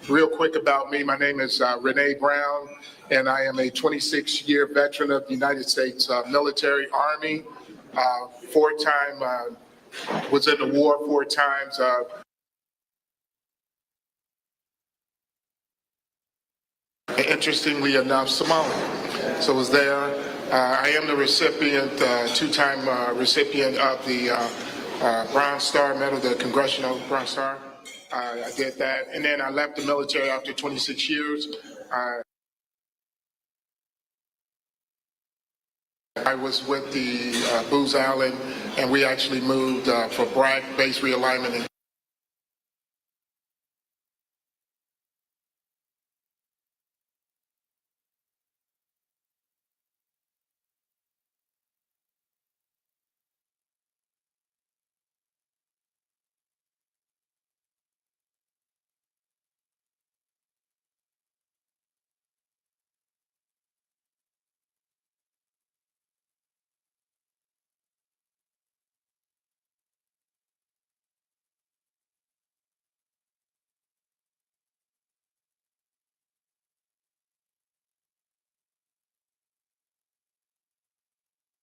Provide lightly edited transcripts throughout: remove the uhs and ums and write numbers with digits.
Real quick about me, my name is Renee Brown, and I am a 26-year veteran of the United States military, Army, four-time, was in the war 4 times. Interestingly enough, Somalia. So I was there. I am the recipient, 2-time recipient of the Bronze Star Medal, the Congressional Bronze Star. I did that, and then I left the military after 26 years. I was with the Booz Allen, and we actually moved for BRAC base realignment.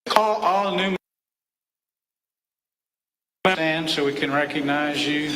Call all new stand so we can recognize you.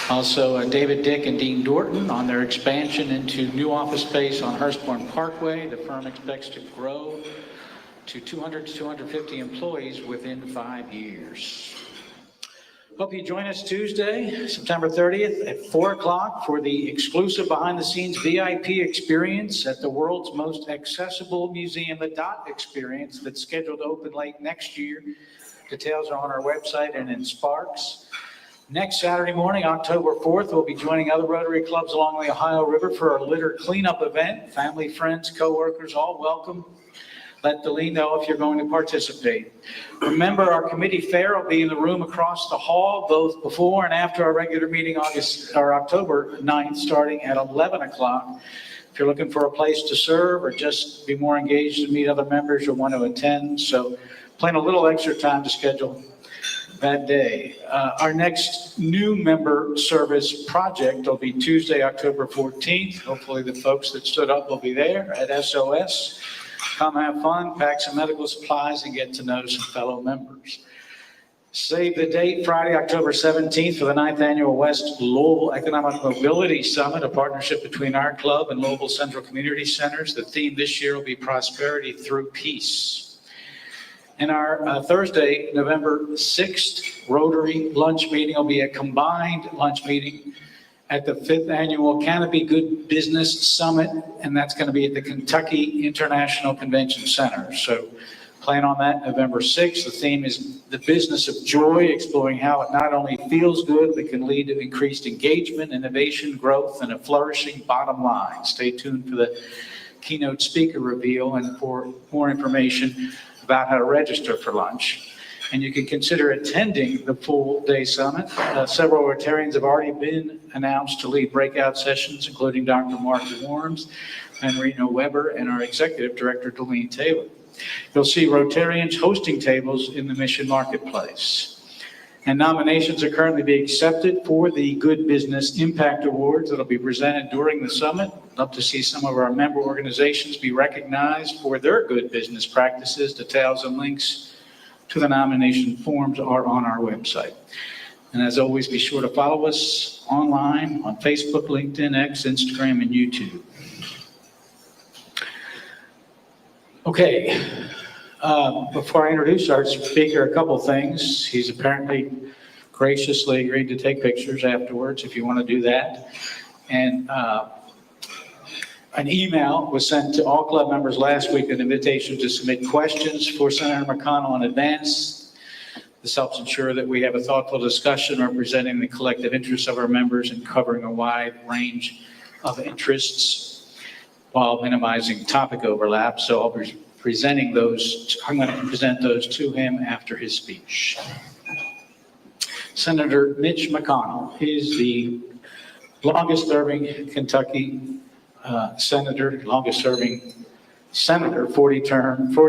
Also, David Dick and Dean Dorton on their expansion into new office space on Hurstbourne Parkway. The firm expects to grow to 200 to 250 employees within 5 years. Hope you join us Tuesday, September 30th at 4 o'clock for the exclusive behind-the-scenes VIP experience at the world's most accessible museum, the DOT Experience, that's scheduled to open late next year. Details are on our website and in Sparks. Next Saturday morning, October 4th, we'll be joining other Rotary clubs along the Ohio River for our litter cleanup event. Family, friends, co-workers, all welcome. Let Deline know if you're going to participate. Remember, our committee fair will be in the room across the hall, both before and after our regular meeting October 9th, starting at 11 o'clock. If you're looking for a place to serve or just be more engaged and meet other members, you'll want to attend. So plan a little extra time to schedule that day. Our next new member service project will be Tuesday, October 14th. Hopefully the folks that stood up will be there at SOS. Come have fun, pack some medical supplies, and get to know some fellow members. Save the date, Friday, October 17th for the 9th Annual West Louisville Economic Mobility Summit, a partnership between our club and Louisville Central Community Centers. The theme this year will be Prosperity Through Peace. And our Thursday, November 6th, Rotary lunch meeting will be a combined lunch meeting at the 5th Annual Canopy Good Business Summit, and that's going to be at the Kentucky International Convention Center. So plan on that November 6th. The theme is the business of joy, exploring how it not only feels good, but can lead to increased engagement, innovation, growth, and a flourishing bottom line. Stay tuned for the keynote speaker reveal and for more information about how to register for lunch. And you can consider attending the full day summit. Several Rotarians have already been announced to lead breakout sessions, including Dr. Mark Worms and Reno Weber and our Executive Director, Deline Taylor. You'll see Rotarians hosting tables in the Mission Marketplace. And nominations are currently being accepted for the Good Business Impact Awards that will be presented during the summit. Love to see some of our member organizations be recognized for their good business practices. Details and links to the nomination forms are on our website. And as always, be sure to follow us online on Facebook, LinkedIn, X, Instagram, and YouTube. Okay, before I introduce our speaker, a couple things. He's apparently graciously agreed to take pictures afterwards if you want to do that. And an email was sent to all club members last week, an invitation to submit questions for Senator McConnell in advance. This helps ensure that we have a thoughtful discussion representing the collective interests of our members and covering a wide range of interests while minimizing topic overlap. So I'll be presenting those. I'm going to present those to him after his speech. Senator Mitch McConnell. He's the longest-serving Kentucky senator, longest-serving senator, 40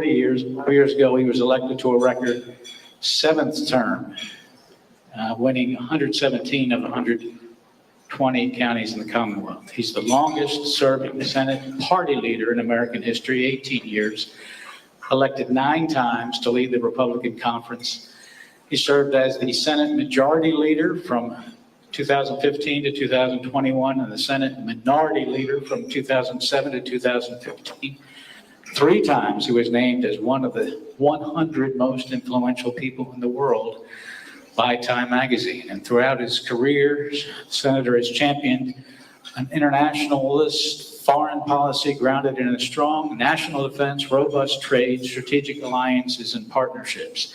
years. 4 years ago, he was elected to a record 7th term, winning 117 of 120 counties in the Commonwealth. He's the longest-serving Senate party leader in American history, 18 years, elected 9 times to lead the Republican conference. He served as the Senate Majority Leader from 2015 to 2021 and the Senate Minority Leader from 2007 to 2015. 3 times he was named as one of the 100 most influential people in the world by Time magazine. And throughout his career, the senator has championed an internationalist foreign policy grounded in a strong national defense, robust trade, strategic alliances, and partnerships.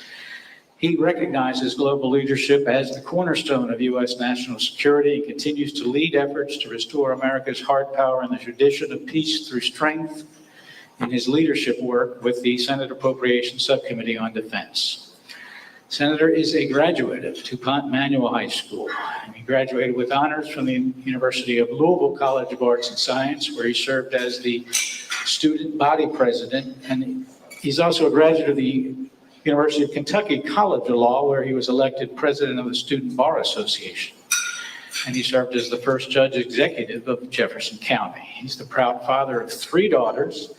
He recognizes global leadership as the cornerstone of U.S. national security and continues to lead efforts to restore America's hard power in the tradition of peace through strength in his leadership work with the Senate Appropriations Subcommittee on Defense. Senator is a graduate of DuPont Manual High School. He graduated with honors from the University of Louisville College of Arts and Science, where he served as the student body president. And he's also a graduate of the University of Kentucky College of Law, where he was elected president of the Student Bar Association. And he served as the first judge executive of Jefferson County. He's the proud father of 3 daughters.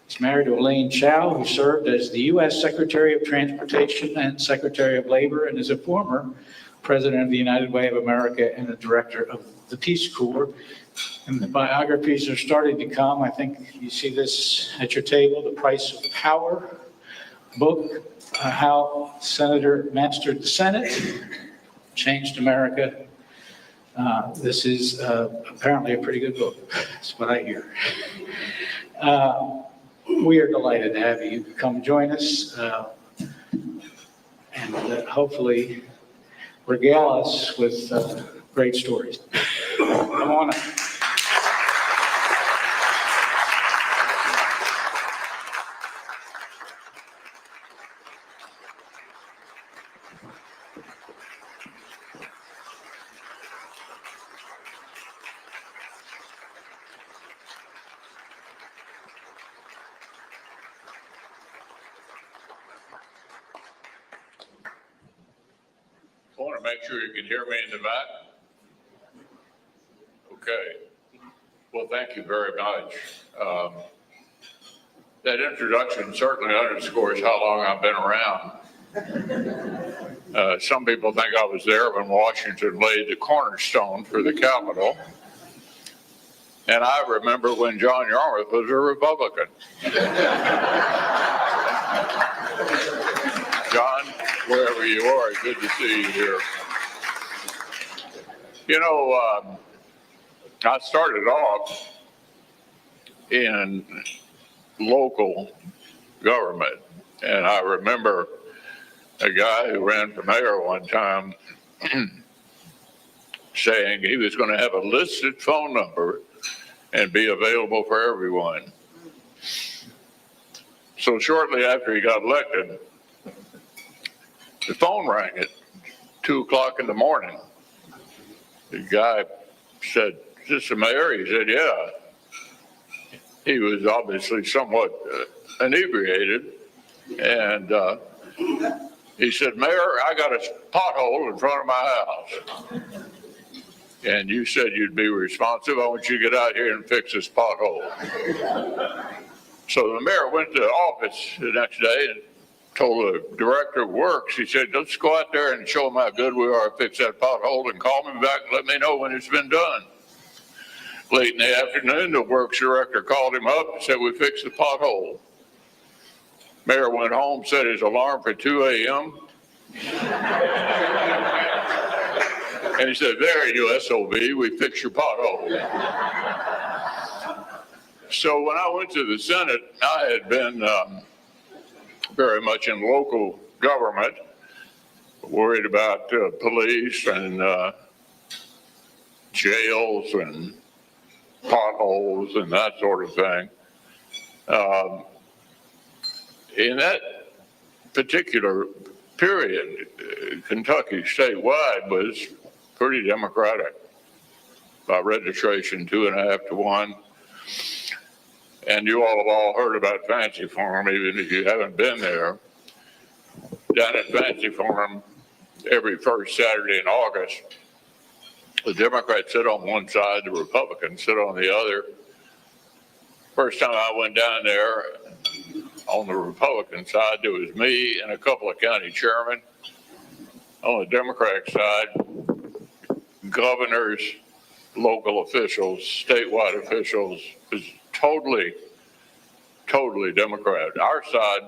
He's married to Elaine Chao, who served as the U.S. Secretary of Transportation and Secretary of Labor, and is a former president of the United Way of America and the director of the Peace Corps. And the biographies are starting to come. I think you see this at your table, The Price of Power book, how Senator mastered the Senate, changed America. This is apparently a pretty good book. That's what I hear. We are delighted to have you come join us and hopefully regale us with great stories. Come on up. I want to make sure you can hear me in the back. Okay. Well, thank you very much. That introduction certainly underscores how long I've been around. Some people think I was there when Washington laid the cornerstone for the Capitol. And I remember when John Yarmouth was a Republican. John, wherever you are, good to see you here. You know, I started off in local government, and I remember a guy who ran for mayor one time saying he was going to have a listed phone number and be available for everyone. So shortly after he got elected, the phone rang at 2 o'clock in the morning. The guy said, "Is this the mayor?" He said, "Yeah." He was obviously somewhat inebriated. And he said, "Mayor, I got a pothole in front of my house. And you said you'd be responsive. I want you to get out here and fix this pothole." So the mayor went to the office the next day and told the director of works, he said, "Let's go out there and show them how good we are to fix that pothole and call me back and let me know when it's been done." Late in the afternoon, the works director called him up and said, "We fixed the pothole." Mayor went home, set his alarm for 2 a.m. And he said, "There, you SOB, we fixed your pothole." So when I went to the Senate, I had been very much in local government, worried about police and jails and potholes and that sort of thing. in that particular period, Kentucky statewide was pretty Democratic by registration, 2.5 to 1. And you all have all heard about Fancy Farm, even if you haven't been there. Down at Fancy Farm, every first Saturday in August, the Democrats sit on one side, the Republicans sit on the other. First time I went down there, on the Republican side, there was me and a couple of county chairmen. On the Democratic side, governors, local officials, statewide officials, was totally Democrat. Our side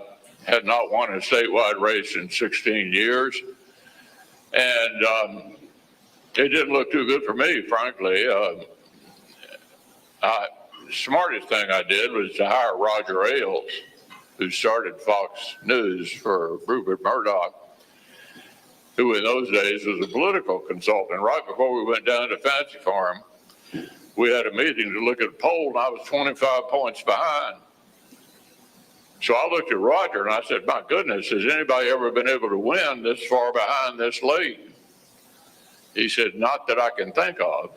had not won a statewide race in 16 years. And it didn't look too good for me, frankly. The smartest thing I did was to hire Roger Ailes, who started Fox News for Rupert Murdoch, who in those days was a political consultant. Right before we went down to Fancy Farm, we had a meeting to look at a poll, and I was 25 points behind. So I looked at Roger and I said, my goodness, has anybody ever been able to win this far behind this late? He said, not that I can think of.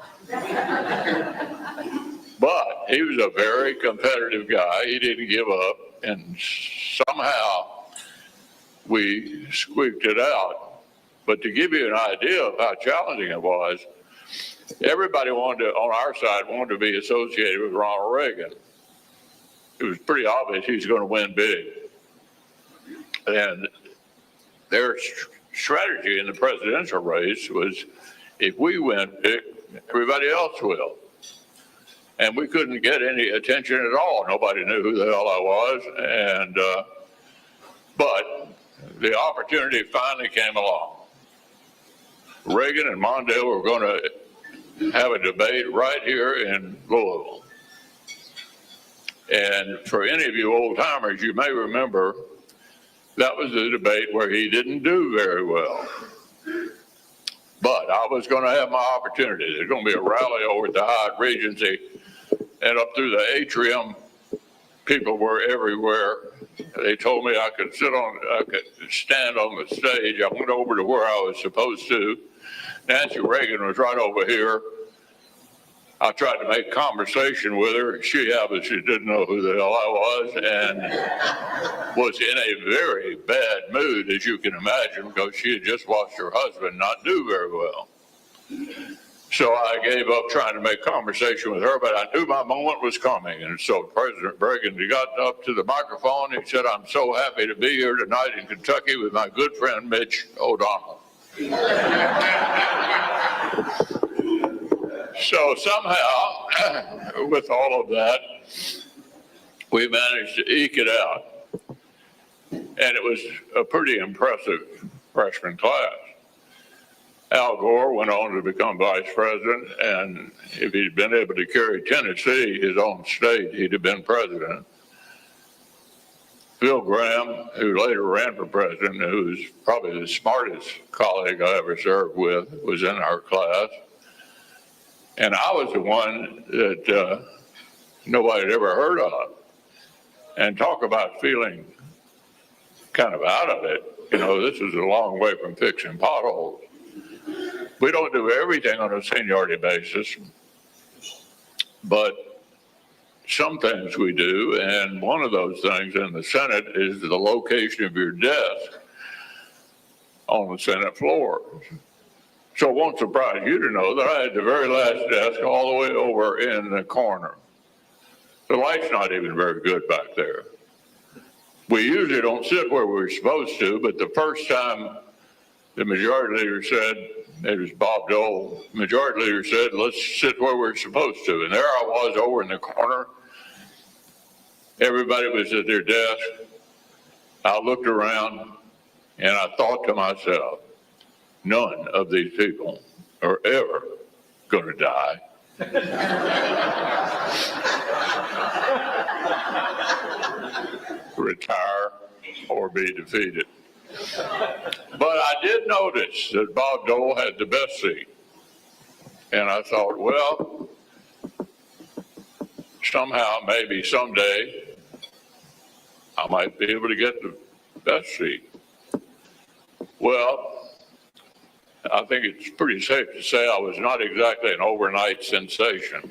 But he was a very competitive guy. He didn't give up. And somehow we squeaked it out. But to give you an idea of how challenging it was, everybody wanted to, on our side, wanted to be associated with Ronald Reagan. It was pretty obvious he's going to win big. And their strategy in the presidential race was, if we win big, everybody else will. And we couldn't get any attention at all. Nobody knew who the hell I was. And but the opportunity finally came along. Reagan and Mondale were going to have a debate right here in Louisville. And for any of you old timers, you may remember that was the debate where he didn't do very well. But I was going to have my opportunity. There's going to be a rally over at the Hyatt Regency, and up through the atrium, people were everywhere. They told me I could stand on the stage. I went over to where I was supposed to. Nancy Reagan was right over here. I tried to make conversation with her. She obviously didn't know who the hell I was and was in a very bad mood, as you can imagine, because she had just watched her husband not do very well. So I gave up trying to make conversation with her, but I knew my moment was coming. And so President Reagan got up to the microphone. He said, I'm so happy to be here tonight in Kentucky with my good friend, Mitch O'Donnell. So somehow, with all of that, we managed to eke it out. And it was a pretty impressive freshman class. Al Gore went on to become vice president, and if he'd been able to carry Tennessee, his own state, he'd have been president. Bill Graham, who later ran for president, who's probably the smartest colleague I ever served with, was in our class. And I was the one that nobody had ever heard of. And talk about feeling kind of out of it. You know, this is a long way from fixing potholes. We don't do everything on a seniority basis, but some things we do. And one of those things in the Senate is the location of your desk on the Senate floor. So it won't surprise you to know that I had the very last desk all the way over in the corner. The light's not even very good back there. We usually don't sit where we're supposed to, but the first time the majority leader said, it was Bob Dole, the majority leader said, let's sit where we're supposed to. And there I was over in the corner. Everybody was at their desk. I looked around and I thought to myself, none of these people are ever going to die. Retire or be defeated. But I did notice that Bob Dole had the best seat. And I thought, well, somehow, maybe someday, I might be able to get the best seat. Well, I think it's pretty safe to say I was not exactly an overnight sensation.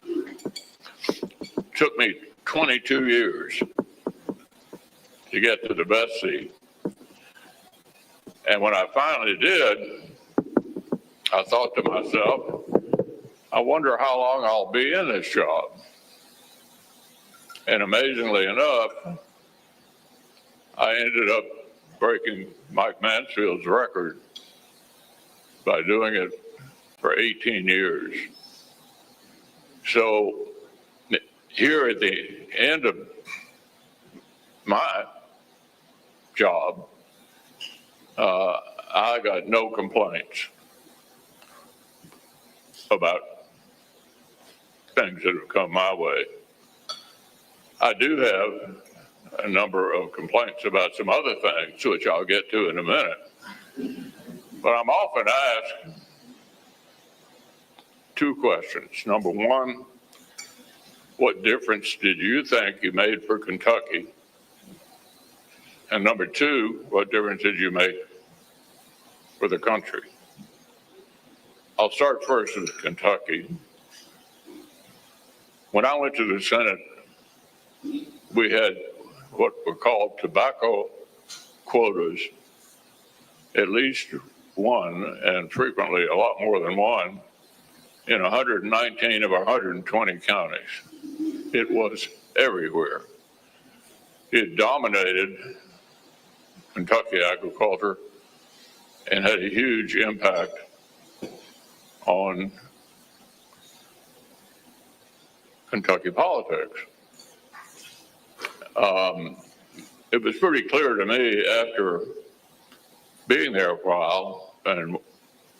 It took me 22 years to get to the best seat. And when I finally did, I thought to myself, I wonder how long I'll be in this job. And amazingly enough, I ended up breaking Mike Mansfield's record by doing it for 18 years. So here at the end of my job, I got no complaints about things that have come my way. I do have a number of complaints about some other things, which I'll get to in a minute. But I'm often asked two questions. Number one, what difference did you think you made for Kentucky? And number two, what difference did you make for the country? I'll start first with Kentucky. When I went to the Senate, we had what were called tobacco quotas, at least one, and frequently a lot more than one, in 119 of our 120 counties. It was everywhere. It dominated Kentucky agriculture and had a huge impact on Kentucky politics. It was pretty clear to me after being there a while, and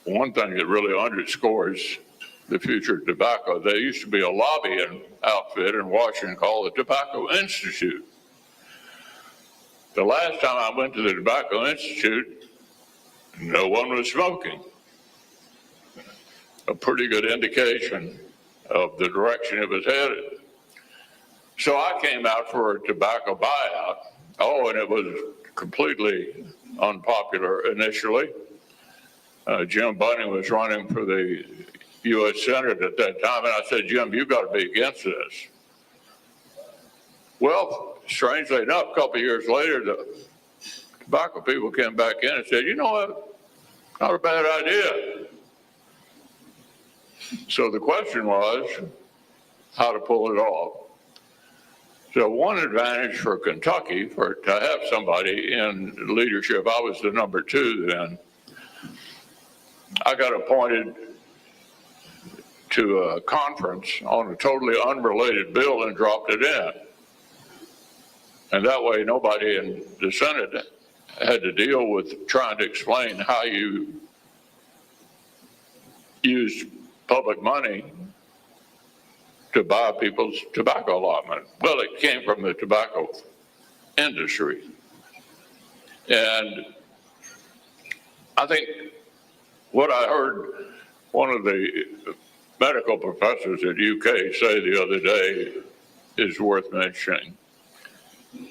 one thing that really underscores the future of tobacco, there used to be a lobbying outfit in Washington called the Tobacco Institute. The last time I went to the Tobacco Institute, no one was smoking. A pretty good indication of the direction it was headed. So I came out for a tobacco buyout. Oh, and it was completely unpopular initially. Jim Bunning was running for the U.S. Senate at that time, and I said, Jim, you've got to be against this. Well, strangely enough, a couple of years later, the tobacco people came back in and said, you know what, not a bad idea. So the question was how to pull it off. So one advantage for Kentucky to have somebody in leadership, I was the number two then, I got appointed to a conference on a totally unrelated bill and dropped it in. And that way nobody in the Senate had to deal with trying to explain how you use public money to buy people's tobacco allotment. Well, it came from the tobacco industry. And I think what I heard one of the medical professors at UK say the other day is worth mentioning.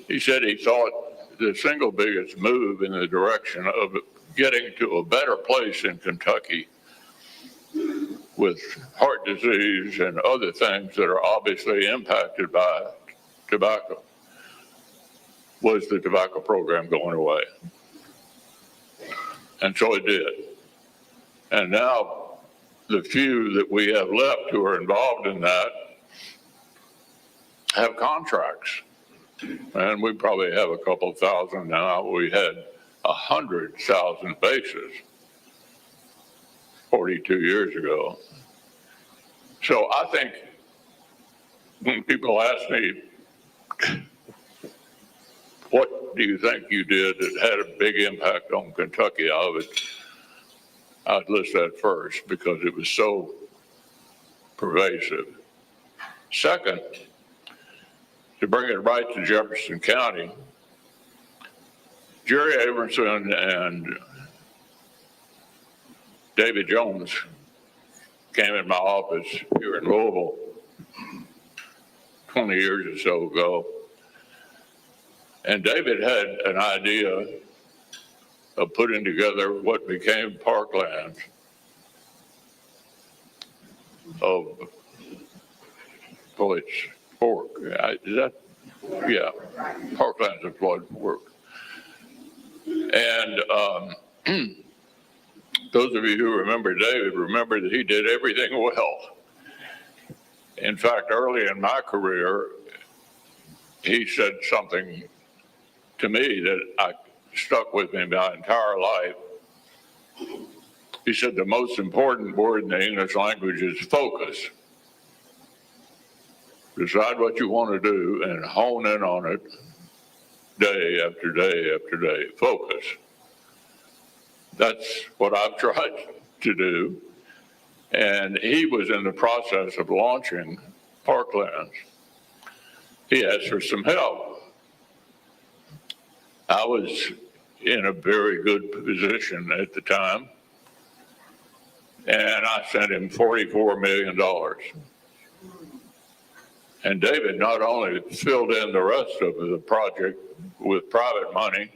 He said he thought the single biggest move in the direction of getting to a better place in Kentucky with heart disease and other things that are obviously impacted by tobacco was the tobacco program going away. And so it did. And now the few that we have left who are involved in that have contracts. And we probably have a couple thousand now. We had 100,000 bases 42 years ago. So I think when people ask me, what do you think you did that had a big impact on Kentucky, I'd list that first because it was so pervasive. Second, to bring it right to Jefferson County, Jerry Abramson and David Jones came in my office here in Louisville 20 years or so ago. And David had an idea of putting together what became Parklands of Floyd Fork. Is that? Yeah, Parklands of Floyd Fork. And those of you who remember David remember that he did everything well. In fact, early in my career, he said something to me that stuck with me my entire life. He said the most important word in the English language is focus. Decide what you want to do and hone in on it day after day after day. Focus. That's what I've tried to do. And he was in the process of launching Parklands. He asked for some help. I was in a very good position at the time, and I sent him $44 million. And David not only filled in the rest of the project with private money,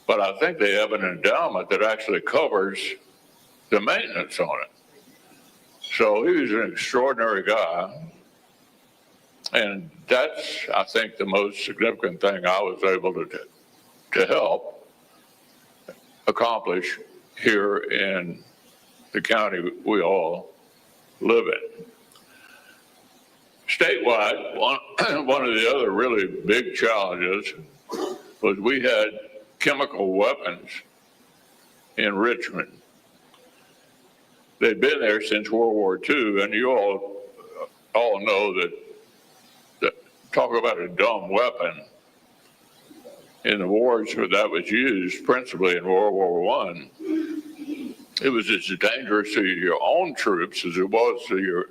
but I think they have an endowment that actually covers the maintenance on it. So he was an extraordinary guy. And that's, I think, the most significant thing I was able to help accomplish here in the county we all live in. Statewide, one of the other really big challenges was we had chemical weapons in Richmond. They'd been there since World War II, and you all know that talk about a dumb weapon. In the wars where that was used, principally in World War I, it was as dangerous to your own troops as it was to your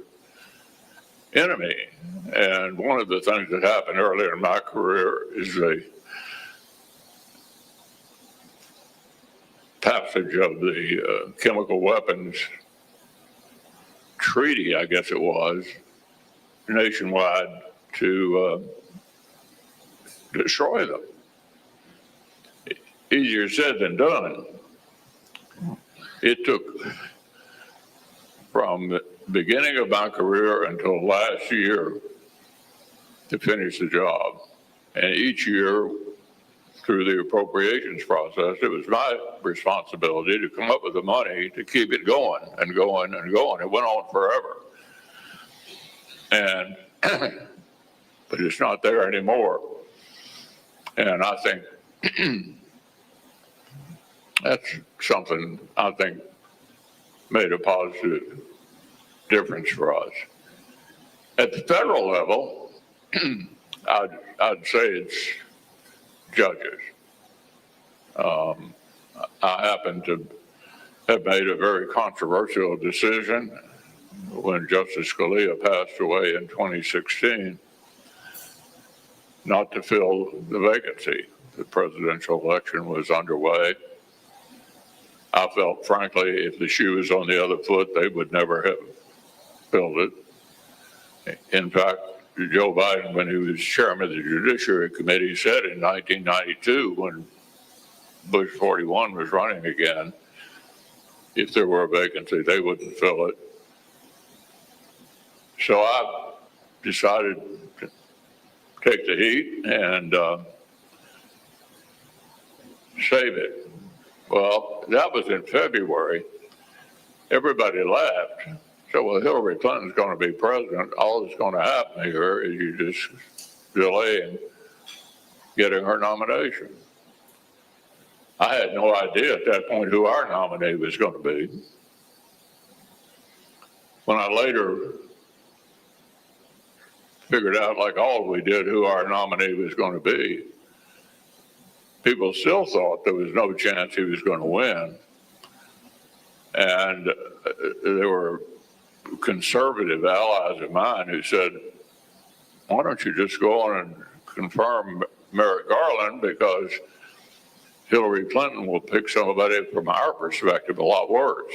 enemy. And one of the things that happened earlier in my career is the passage of the chemical weapons treaty, I guess it was, nationwide to destroy them. Easier said than done. It took from the beginning of my career until last year to finish the job. And each year through the appropriations process, it was my responsibility to come up with the money to keep it going and going and going. It went on forever. And, but it's not there anymore. And I think that's something I think made a positive difference for us. At the federal level, I'd say it's judges. I happen to have made a very controversial decision when Justice Scalia passed away in 2016, not to fill the vacancy. The presidential election was underway. I felt, frankly, if the shoe was on the other foot, they would never have filled it. In fact, Joe Biden, when he was chairman of the Judiciary Committee, said in 1992, when Bush 41 was running again, if there were a vacancy, they wouldn't fill it. So I decided to take the heat and save it. Well, that was in February. Everybody laughed. So, well, Hillary Clinton's going to be president. All that's going to happen here is you just delay getting her nomination. I had no idea at that point who our nominee was going to be. When I later figured out, like all we did, who our nominee was going to be, people still thought there was no chance he was going to win. And there were conservative allies of mine who said, why don't you just go on and confirm Merrick Garland, because Hillary Clinton will pick somebody from our perspective a lot worse.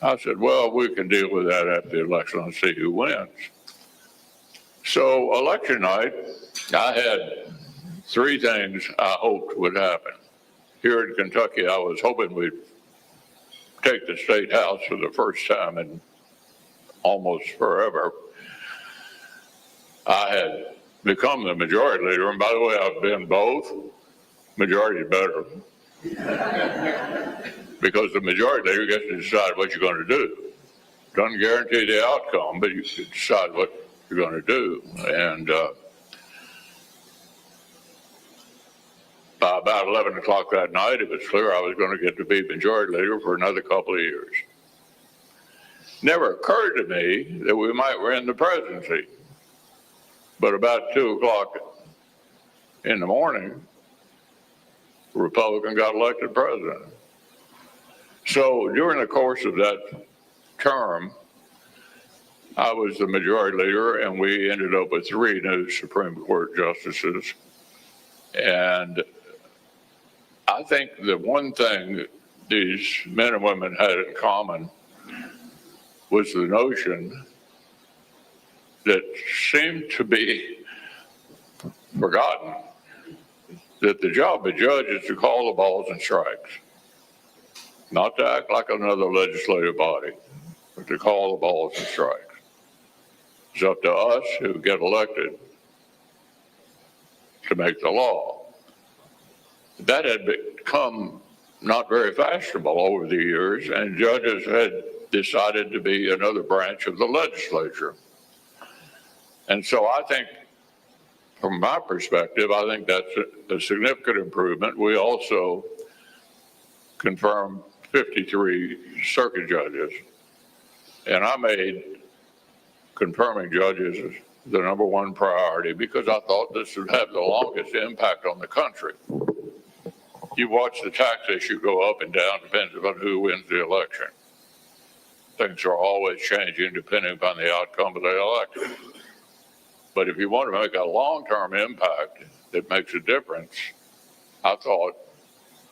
I said, well, we can deal with that at the election and see who wins. So election night, I had three things I hoped would happen. Here in Kentucky, I was hoping we'd take the state house for the first time in almost forever. I had become the majority leader, and by the way, I've been both. Majority is better. Because the majority leader gets to decide what you're going to do. Doesn't guarantee the outcome, but you can decide what you're going to do. And by about 11 o'clock that night, it was clear I was going to get to be majority leader for another couple of years. Never occurred to me that we might win the presidency. But about 2 o'clock in the morning, a Republican got elected president. So during the course of that term, I was the majority leader, and we ended up with 3 new Supreme Court justices. And I think the one thing these men and women had in common was the notion that seemed to be forgotten, that the job of a judge is to call the balls and strikes, not to act like another legislative body, but to call the balls and strikes. It's up to us who get elected to make the law. That had become not very fashionable over the years, and judges had decided to be another branch of the legislature. And so I think, from my perspective, I think that's a significant improvement. We also confirmed 53 circuit judges, and I made confirming judges the #1 priority because I thought this would have the longest impact on the country. You watch the tax issue go up and down, depends on who wins the election. Things are always changing depending upon the outcome of the election. But if you want to make a long-term impact that makes a difference, I thought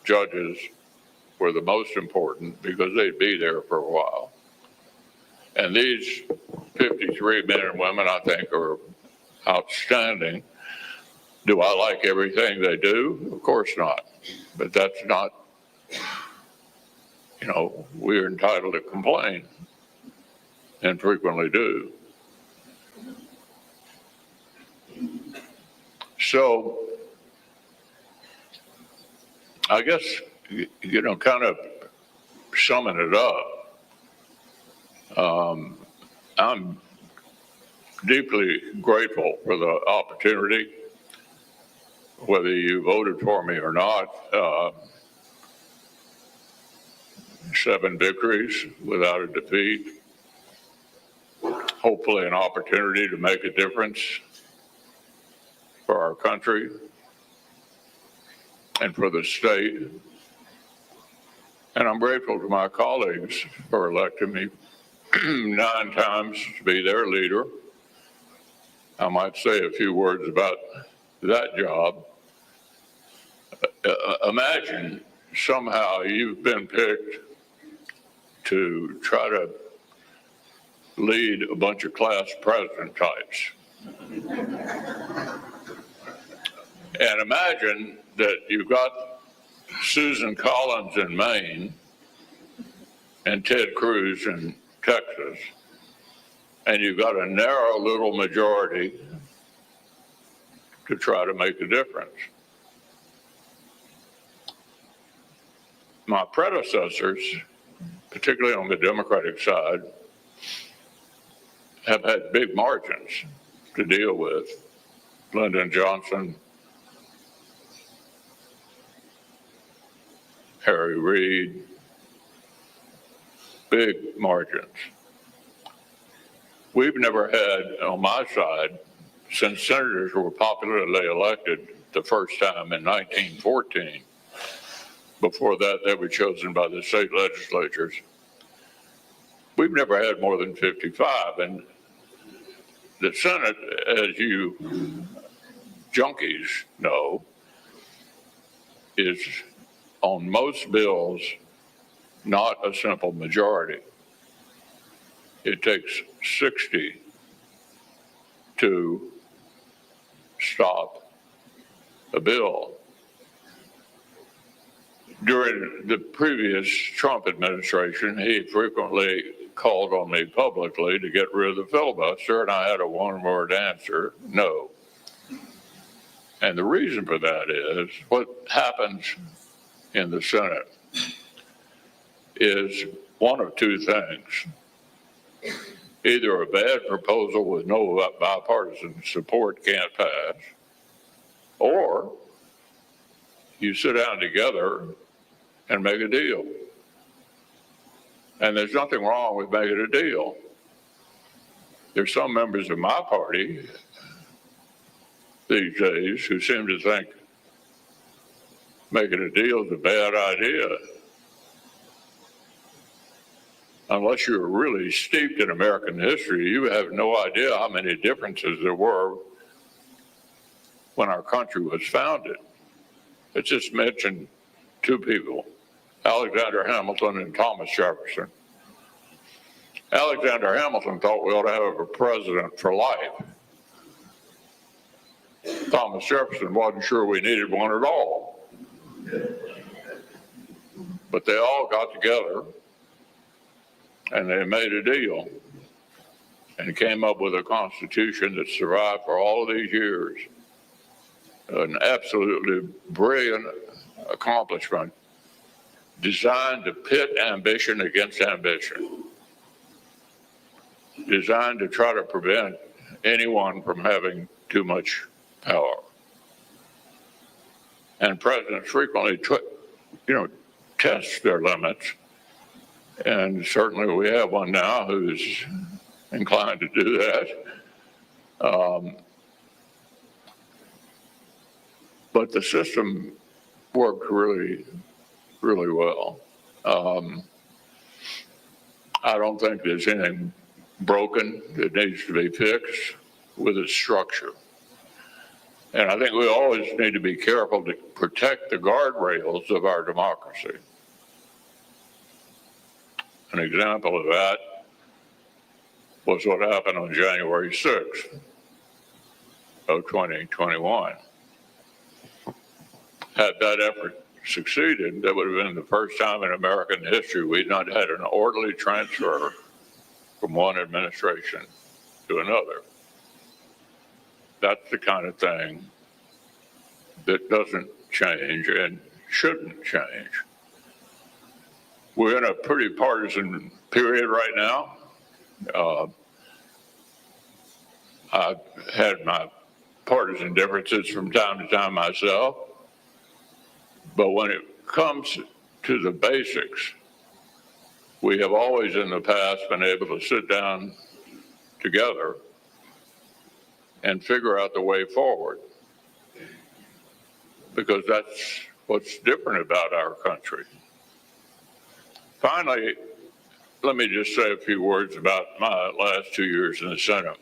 judges were the most important because they'd be there for a while. And these 53 men and women, I think, are outstanding. Do I like everything they do? Of course not. But that's not, we're entitled to complain and frequently do. So I guess, kind of summing it up, I'm deeply grateful for the opportunity, whether you voted for me or not. 7 victories without a defeat. Hopefully an opportunity to make a difference for our country and for the state. And I'm grateful to my colleagues for electing me 9 times to be their leader. I might say a few words about that job. Imagine somehow you've been picked to try to lead a bunch of class president types. And imagine that you've got Susan Collins in Maine and Ted Cruz in Texas, and you've got a narrow little majority to try to make a difference. My predecessors, particularly on the Democratic side, have had big margins to deal with. Lyndon Johnson, Harry Reid, big margins. We've never had, on my side, since senators were popularly elected the first time in 1914, before that they were chosen by the state legislatures, we've never had more than 55. And the Senate, as you junkies know, is on most bills not a simple majority. It takes 60 to stop a bill. During the previous Trump administration, he frequently called on me publicly to get rid of the filibuster, and I had a one-word answer: no. And the reason for that is what happens in the Senate is one of two things. Either a bad proposal with no bipartisan support can't pass, or you sit down together and make a deal. And there's nothing wrong with making a deal. There's some members of my party these days who seem to think making a deal is a bad idea. Unless you're really steeped in American history, you have no idea how many differences there were when our country was founded. Let's just mention two people, Alexander Hamilton and Thomas Jefferson. Alexander Hamilton thought we ought to have a president for life. Thomas Jefferson wasn't sure we needed one at all. But they all got together and they made a deal and came up with a constitution that survived for all of these years. An absolutely brilliant accomplishment designed to pit ambition against ambition, designed to try to prevent anyone from having too much power. And presidents frequently test their limits. And certainly we have one now who's inclined to do that. But the system worked really, really well. I don't think there's anything broken that needs to be fixed with its structure. And I think we always need to be careful to protect the guardrails of our democracy. An example of that was what happened on January 6th of 2021. Had that effort succeeded, that would have been the first time in American history we'd not had an orderly transfer from one administration to another. That's the kind of thing that doesn't change and shouldn't change. We're in a pretty partisan period right now. I've had my partisan differences from time to time myself, but when it comes to the basics, we have always in the past been able to sit down together and figure out the way forward, because that's what's different about our country. Finally, let me just say a few words about my last 2 years in the Senate.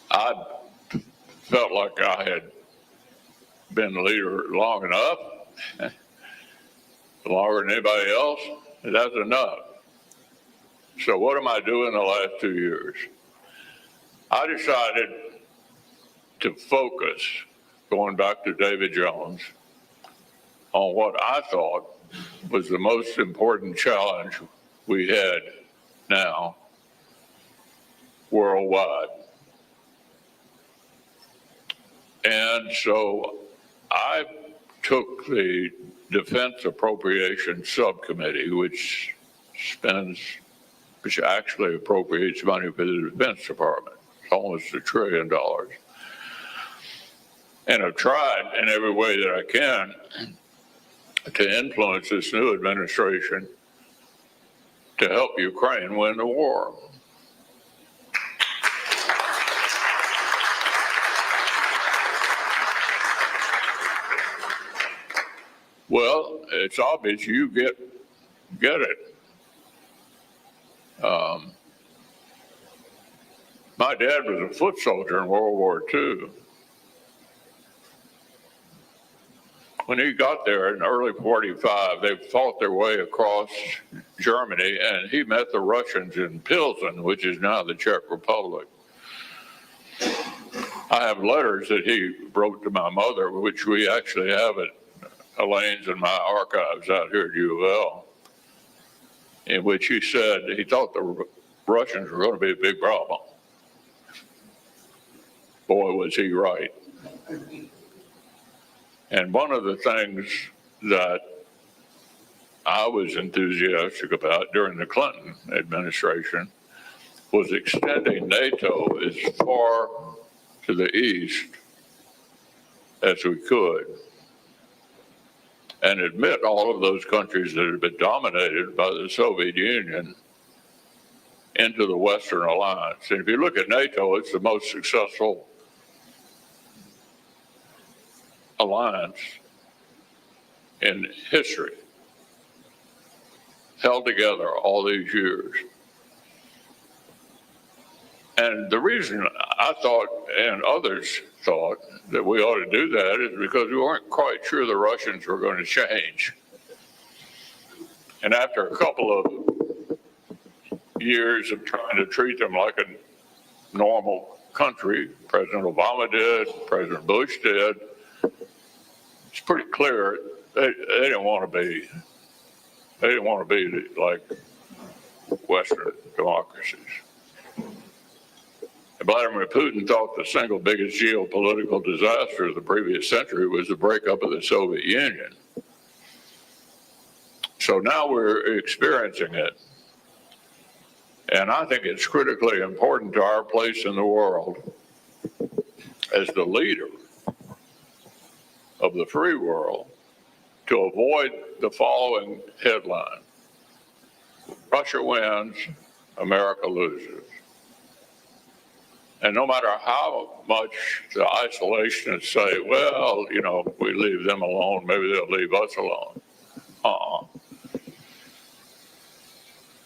I felt like I had been leader long enough, longer than anybody else. That's enough. So what am I doing the last 2 years? I decided to focus, going back to David Jones, on what I thought was the most important challenge we had now worldwide. And so I took the Defense Appropriations Subcommittee, which actually appropriates money for the Defense Department. It's almost $1 trillion. And I've tried in every way that I can to influence this new administration to help Ukraine win the war. Well, it's obvious you get it. My dad was a foot soldier in World War II. When he got there in early 45, they fought their way across Germany, and he met the Russians in Pilsen, which is now the Czech Republic. I have letters that he wrote to my mother, which we actually have at Elaine's in my archives out here at U of L, in which he said he thought the Russians were going to be a big problem. Boy, was he right. And one of the things that I was enthusiastic about during the Clinton administration was extending NATO as far to the east as we could and admit all of those countries that had been dominated by the Soviet Union into the Western Alliance. And if you look at NATO, it's the most successful alliance in history, held together all these years. And the reason I thought, and others thought, that we ought to do that is because we weren't quite sure the Russians were going to change. And after a couple of years of trying to treat them like a normal country, President Obama did, President Bush did, it's pretty clear they didn't want to be like Western democracies. Vladimir Putin thought the single biggest geopolitical disaster of the previous century was the breakup of the Soviet Union. So now we're experiencing it. And I think it's critically important to our place in the world as the leader of the free world to avoid the following headline: Russia wins, America loses. And no matter how much the isolationists say, well, you know, if we leave them alone, maybe they'll leave us alone.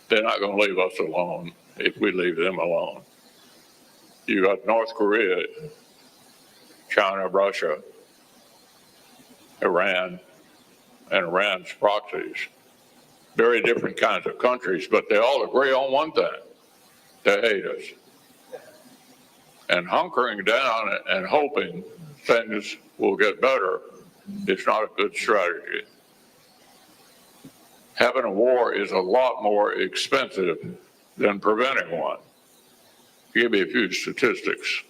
They're not going to leave us alone if we leave them alone. You got North Korea, China, Russia, Iran, and Iran's proxies. Very different kinds of countries, but they all agree on one thing: they hate us. And hunkering down and hoping things will get better is not a good strategy. Having a war is a lot more expensive than preventing one. I'll give you a few statistics.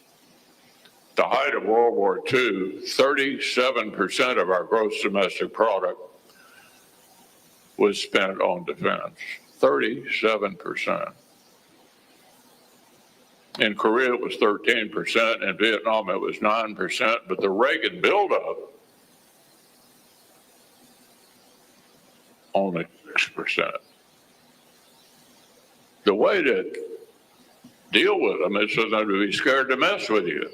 At the height of World War II, 37% of our gross domestic product was spent on defense. 37%. In Korea, it was 13%. In Vietnam, it was 9%. But the Reagan buildup, only 6%. The way to deal with them is for them to be scared to mess with you.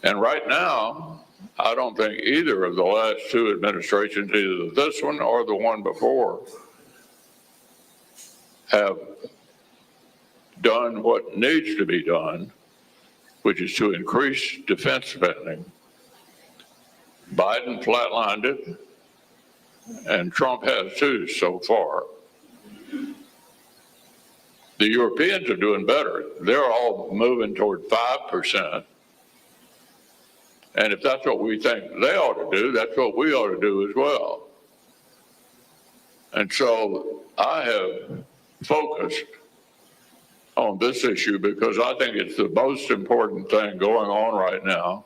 And right now, I don't think either of the last two administrations, either this one or the one before, have done what needs to be done, which is to increase defense spending. Biden flatlined it, and Trump has too so far. The Europeans are doing better. They're all moving toward 5%. And if that's what we think they ought to do, that's what we ought to do as well. And so I have focused on this issue because I think it's the most important thing going on right now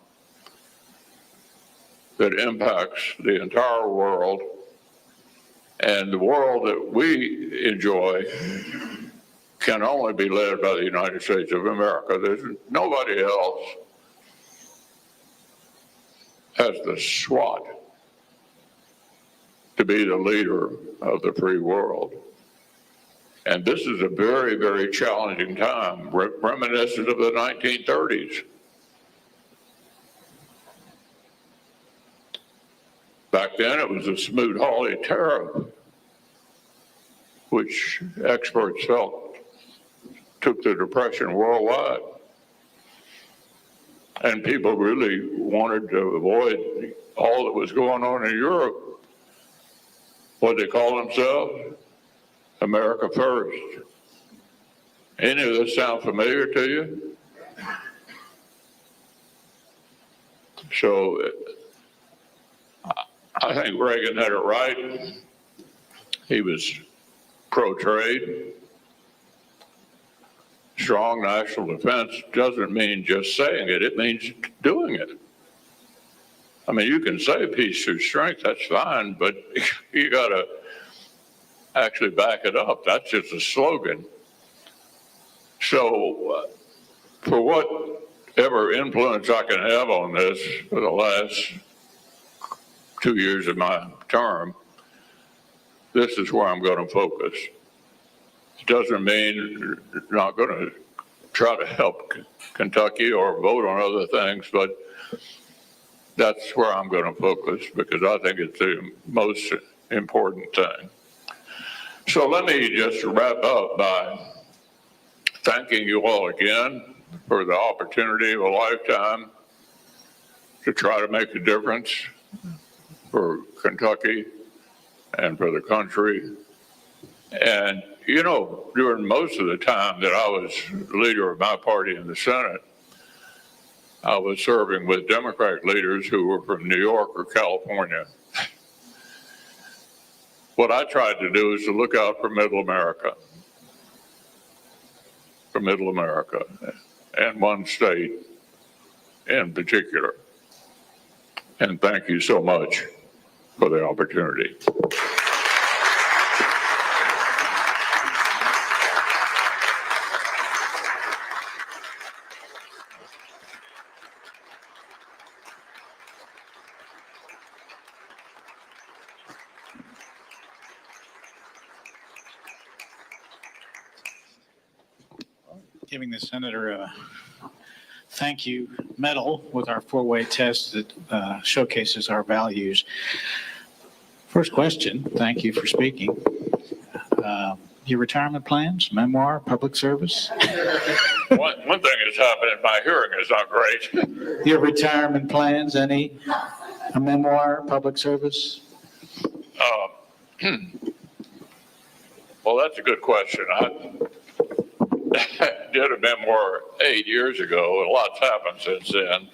that impacts the entire world. And the world that we enjoy can only be led by the United States of America. There's nobody else has the SWAT to be the leader of the free world. And this is a very, very challenging time, reminiscent of the 1930s. Back then, it was a Smoot-Hawley tariff, which experts felt took the Depression worldwide. And people really wanted to avoid all that was going on in Europe. What they call themselves? America First. Any of this sound familiar to you? So I think Reagan had it right. He was pro-trade. Strong national defense doesn't mean just saying it, it means doing it. I mean, you can say peace through strength, that's fine, but you got to actually back it up. That's just a slogan. So for whatever influence I can have on this for the last 2 years of my term, this is where I'm going to focus. It doesn't mean not going to try to help Kentucky or vote on other things, but that's where I'm going to focus because I think it's the most important thing. So let me just wrap up by thanking you all again for the opportunity of a lifetime to try to make a difference for Kentucky and for the country. And, you know, during most of the time that I was leader of my party in the Senate, I was serving with Democratic leaders who were from New York or California. What I tried to do is to look out for Middle America, and one state in particular. And thank you so much for the opportunity. Giving the senator a thank you medal with our four-way test that showcases our values. First question, thank you for speaking. Your retirement plans, memoir, public service? One thing that's happening, my hearing is not great. Your retirement plans, any? A memoir, public service? Well, that's a good question. I did a memoir 8 years ago, and a lot's happened since then.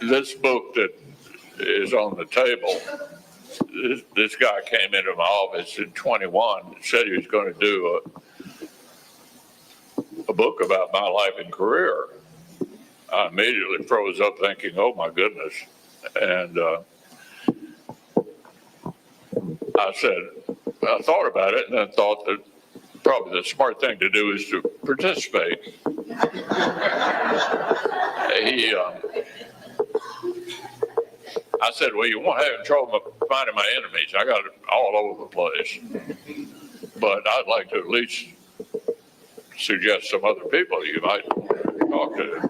This book that is on the table, this guy came into my office in 21 and said he was going to do a book about my life and career. I immediately froze up thinking, oh my goodness. And I thought about it and then thought that probably the smart thing to do is to participate. I said, well, you won't have trouble finding my enemies. I got it all over the place. But I'd like to at least suggest some other people you might talk to.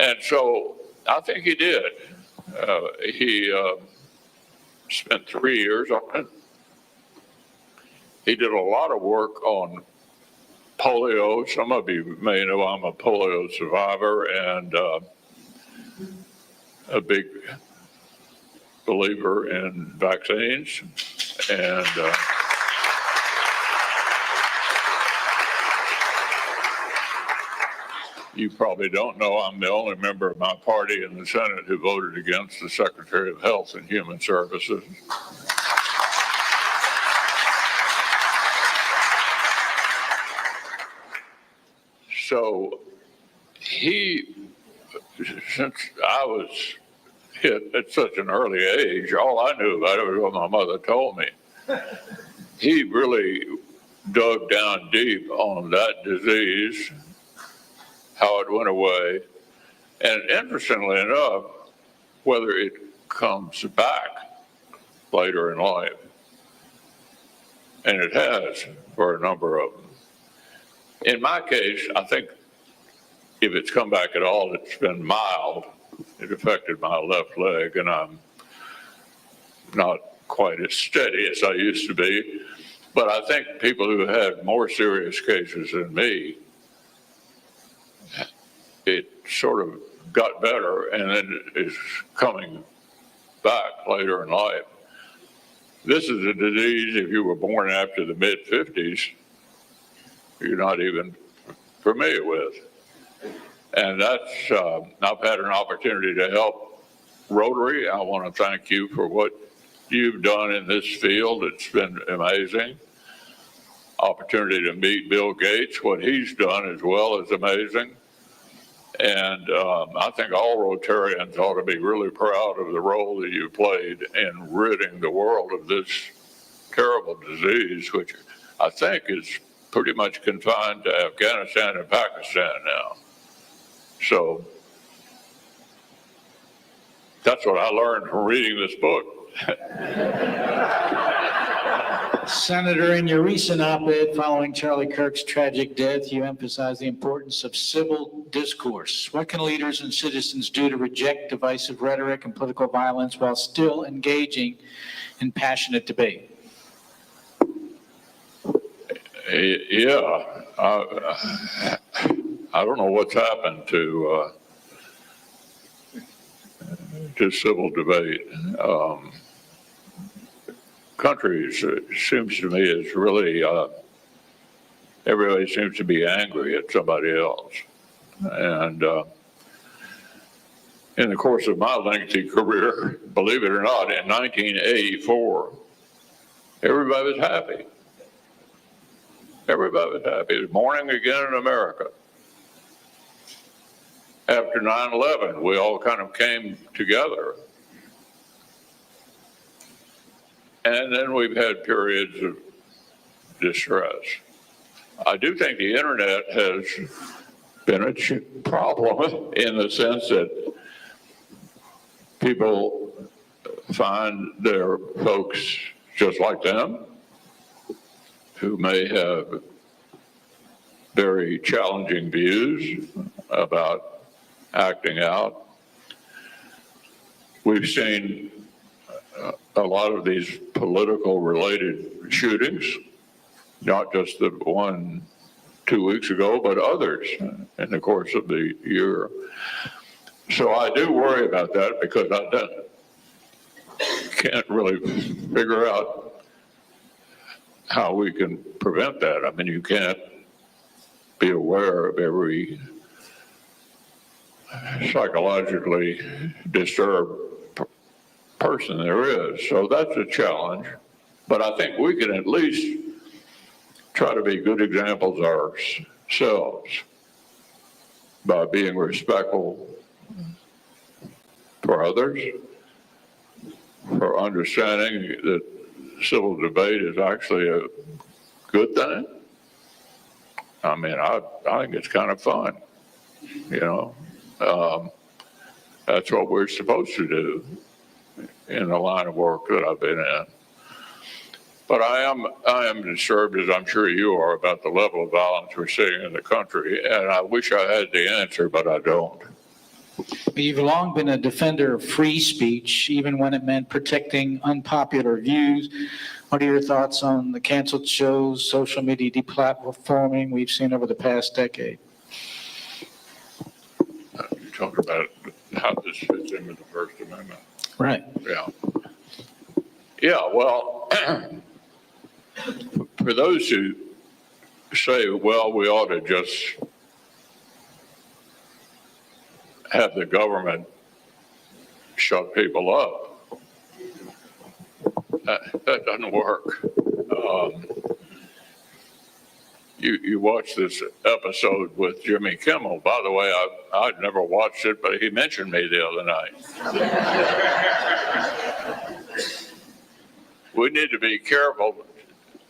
And so I think he did. He spent 3 years on it. He did a lot of work on polio. Some of you may know I'm a polio survivor and a big believer in vaccines. And you probably don't know I'm the only member of my party in the Senate who voted against the Secretary of Health and Human Services. So since I was hit at such an early age, all I knew about it was what my mother told me. He really dug down deep on that disease, how it went away, and interestingly enough, whether it comes back later in life. And it has for a number of them. In my case, I think if it's come back at all, it's been mild. It affected my left leg, and I'm not quite as steady as I used to be. But I think people who had more serious cases than me, it sort of got better and then is coming back later in life. This is a disease, if you were born after the mid-50s, you're not even familiar with. And that's, I've had an opportunity to help Rotary. I want to thank you for what you've done in this field. It's been amazing. Opportunity to meet Bill Gates, what he's done as well is amazing. And I think all Rotarians ought to be really proud of the role that you played in ridding the world of this terrible disease, which I think is pretty much confined to Afghanistan and Pakistan now. So that's what I learned from reading this book. Senator, in your recent op-ed following Charlie Kirk's tragic death, you emphasized the importance of civil discourse. What can leaders and citizens do to reject divisive rhetoric and political violence while still engaging in passionate debate? Yeah, I don't know what's happened to civil debate. Countries, it seems to me, is really, everybody seems to be angry at somebody else. And in the course of my lengthy career, believe it or not, in 1984, everybody was happy. Everybody was happy. It was morning again in America. After 9/11, we all kind of came together. And then we've had periods of distress. I do think the internet has been a problem in the sense that people find their folks just like them who may have very challenging views about acting out. We've seen a lot of these political related shootings, not just the one 2 weeks ago, but others in the course of the year. So I do worry about that because I can't really figure out how we can prevent that. I mean, you can't be aware of every psychologically disturbed person there is. So that's a challenge. But I think we can at least try to be good examples ourselves by being respectful for others, for understanding that civil debate is actually a good thing. I mean, I think it's kind of fun, you know. That's what we're supposed to do in the line of work that I've been in. But I am disturbed, as I'm sure you are, about the level of violence we're seeing in the country. And I wish I had the answer, but I don't. You've long been a defender of free speech, even when it meant protecting unpopular views. What are your thoughts on the canceled shows, social media deplatforming we've seen over the past decade? You talk about how this fits in with the First Amendment. Right. Yeah. Yeah, well, for those who say, well, we ought to just have the government shut people up, that doesn't work. You watch this episode with Jimmy Kimmel. By the way, I'd never watched it, but he mentioned me the other night. We need to be careful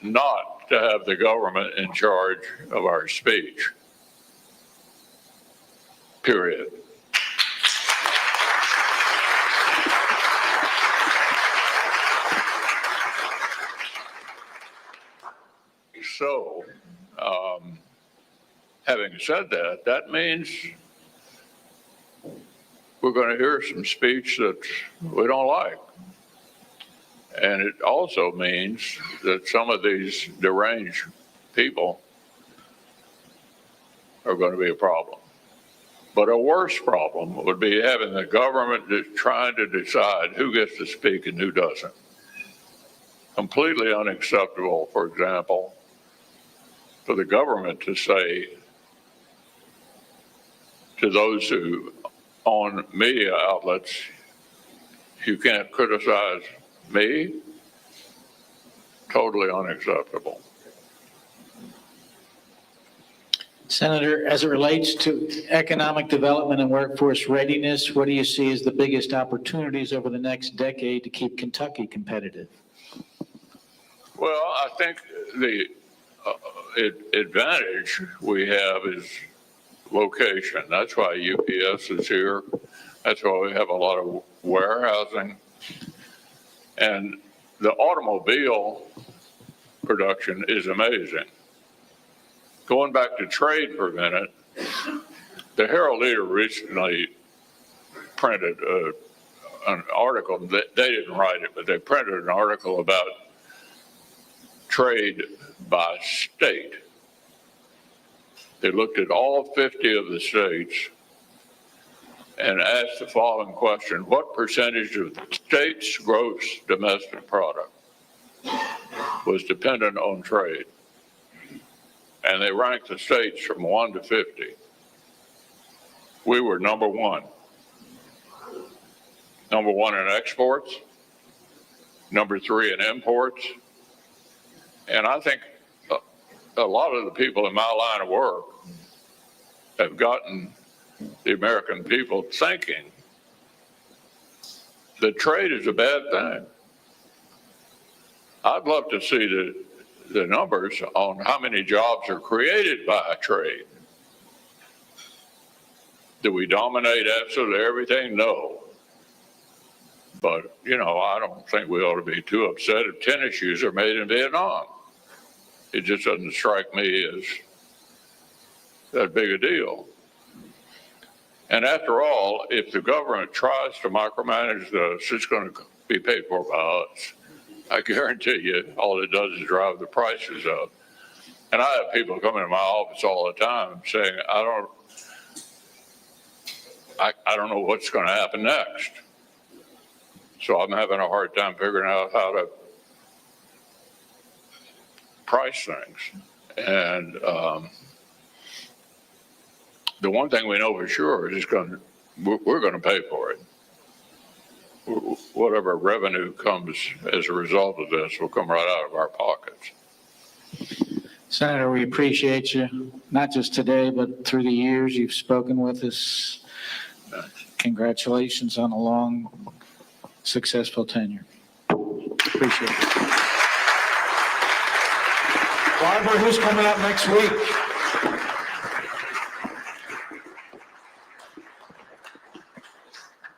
not to have the government in charge of our speech, period. So, having said that, that means we're going to hear some speech that we don't like. And it also means that some of these deranged people are going to be a problem. But a worse problem would be having the government just trying to decide who gets to speak and who doesn't. Completely unacceptable, for example, for the government to say to those who own media outlets, you can't criticize me. Totally unacceptable. Senator, as it relates to economic development and workforce readiness, what do you see as the biggest opportunities over the next decade to keep Kentucky competitive? Well, I think the advantage we have is location. That's why UPS is here. That's why we have a lot of warehousing. And the automobile production is amazing. Going back to trade for a minute, the Herald Leader recently printed an article. They didn't write it, but they printed an article about trade by state. They looked at all 50 of the states and asked the following question: what percentage of the state's gross domestic product was dependent on trade? And they ranked the states from 1 to 50. We were number one. Number one in exports, number 3 in imports. And I think a lot of the people in my line of work have gotten the American people thinking that trade is a bad thing. I'd love to see the numbers on how many jobs are created by trade. Do we dominate absolutely everything? No. But, I don't think we ought to be too upset if tennis shoes are made in Vietnam. It just doesn't strike me as that big a deal. And after all, if the government tries to micromanage this, it's going to be paid for by us. I guarantee you, all it does is drive the prices up. And I have people come into my office all the time saying, I don't know what's going to happen next. So I'm having a hard time figuring out how to price things. And the one thing we know for sure is we're going to pay for it. Whatever revenue comes as a result of this will come right out of our pockets. Senator, we appreciate you, not just today, but through the years you've spoken with us. Congratulations on a long, successful tenure. Appreciate it. Barbara, who's coming up next week?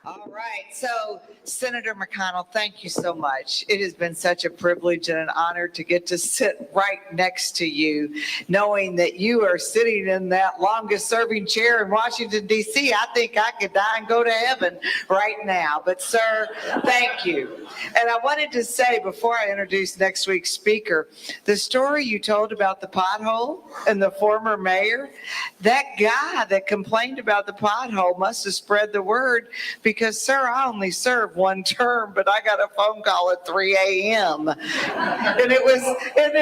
All right, so Senator McConnell, thank you so much. It has been such a privilege and an honor to get to sit right next to you, knowing that you are sitting in that longest serving chair in Washington, D.C. I think I could die and go to heaven right now. But sir, thank you. And I wanted to say before I introduce next week's speaker, the story you told about the pothole and the former mayor, that guy that complained about the pothole must have spread the word, because sir, I only served one term, but I got a phone call at 3 a.m. And it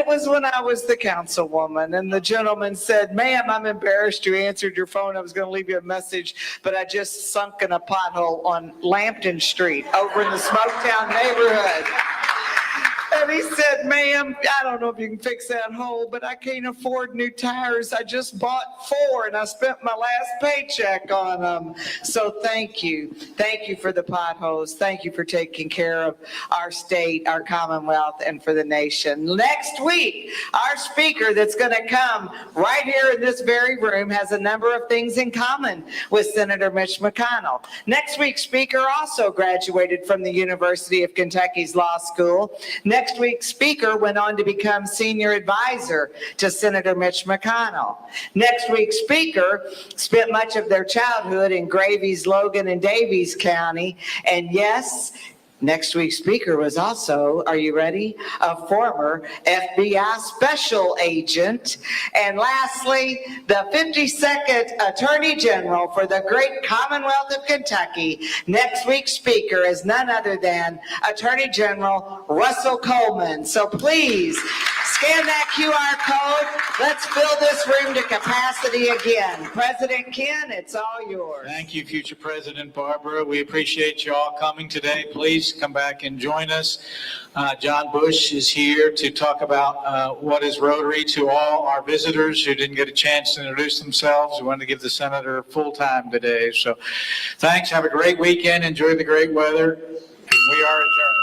was when I was the councilwoman, and the gentleman said, ma'am, I'm embarrassed you answered your phone. I was going to leave you a message, but I just sunk in a pothole on Lambton Street over in the Smoketown neighborhood. And he said, ma'am, I don't know if you can fix that hole, but I can't afford new tires. I just bought 4 and I spent my last paycheck on them. So thank you. Thank you for the potholes. Thank you for taking care of our state, our Commonwealth, and for the nation. Next week, our speaker that's going to come right here in this very room has a number of things in common with Senator Mitch McConnell. Next week's speaker also graduated from the University of Kentucky's Law School. Next week's speaker went on to become senior advisor to Senator Mitch McConnell. Next week's speaker spent much of their childhood in Gravies, Logan, and Davies County. And yes, next week's speaker was also, are you ready, a former FBI special agent. And lastly, the 52nd Attorney General for the great Commonwealth of Kentucky. Next week's speaker is none other than Attorney General Russell Coleman. So please Scan that QR code. Let's fill this room to capacity again. President Ken, it's all yours. Thank you, future President Barbara. We appreciate you all coming today. Please come back and join us. John Bush is here to talk about what is Rotary to all our visitors who didn't get a chance to introduce themselves. We wanted to give the senator full time today. So thanks. Have a great weekend. Enjoy the great weather. We are adjourned.